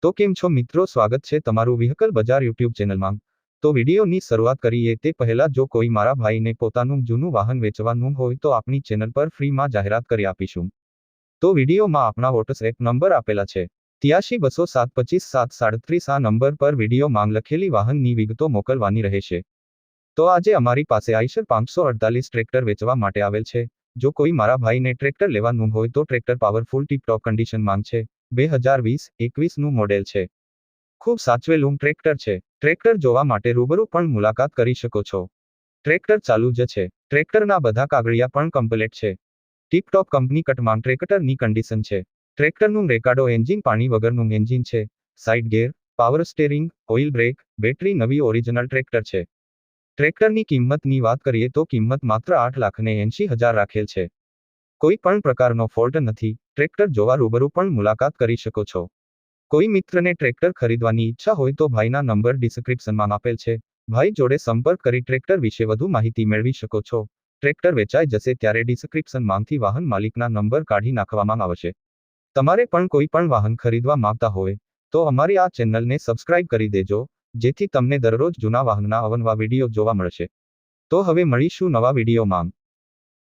તો કેમ છો મિત્રો, સ્વાગત છે તમારું વ્હીકલ બજાર યુટ્યુબ ચેનલમાં। તો વિડીયોની શરૂઆત કરીએ તે પહેલા જો કોઈ મારા ભાઈને પોતાનું જૂનું વાહન વેચવાનું હોય તો આપણી ચેનલ પર ફ્રીમાં જાહેરાત કરી આપીશું। તો વિડીયોમાં આપણા વોટ્સએપ નંબર આપેલા છે 8320725737 આ નંબર પર વિડીયો માંગ લખેલી વાહનની વિગતો મોકલવાની રહેશે। તો આજે અમારી પાસે આઈશર 548 ટ્રેક્ટર વેચવા માટે આવેલ છે। જો કોઈ મારા ભાઈને ટ્રેક્ટર લેવાનું હોય તો ટ્રેક્ટર પાવરફુલ ટીપ-ટોપ કન્ડિશનમાં છે। 2020-21 નું મોડેલ છે। ખૂબ સાચવેલું ટ્રેક્ટર છે। ટ્રેક્ટર જોવા માટે રૂબરૂ પણ મુલાકાત કરી શકો છો। ટ્રેક્ટર ચાલુ જ છે। ટ્રેક્ટરના બધા કાગળિયા પણ કમ્પ્લીટ છે। ટીપ-ટોપ કંપની કટમાં ટ્રેક્ટરની કન્ડિશન છે। ટ્રેક્ટરનું રેકાર્ડો એન્જિન પાણી વગરનું એન્જિન છે। સાઇડ ગેર, power steering, oil break, battery નવી ઓરિજિનલ ટ્રેક્ટર છે। ટ્રેક્ટરની કિંમતની વાત કરીએ તો કિંમત માત્ર 8,80,000 રાખેલ છે। કોઈ પણ પ્રકારનો ફોલ્ટ નથી। ટ્રેક્ટર જોવા રૂબરૂ પણ મુલાકાત કરી શકો છો। કોઈ મિત્રને ટ્રેક્ટર ખરીદવાની ઈચ્છા હોય તો ભાઈના નંબર ડિસ્ક્રિપ્શનમાં આપેલ છે। ભાઈ જોડે સંપર્ક કરી ટ્રેક્ટર વિશે વધુ માહિતી મેળવી શકો છો। ટ્રેક્ટર વેચાઈ જશે ત્યારે ડિસ્ક્રિપ્શનમાંથી વાહન માલિકના નંબર કાઢી નાખવામાં આવશે। તમારે પણ કોઈ પણ વાહન ખરીદવા માંગતા હોય તો અમારી આ ચેનલને સબસ્ક્રાઇબ કરી દેજો, જેથી તમને દરરોજ જૂના વાહનના અવનવા વિડીયો જોવા મળશે। તો હવે મળીશું નવા વિડીયોમાં।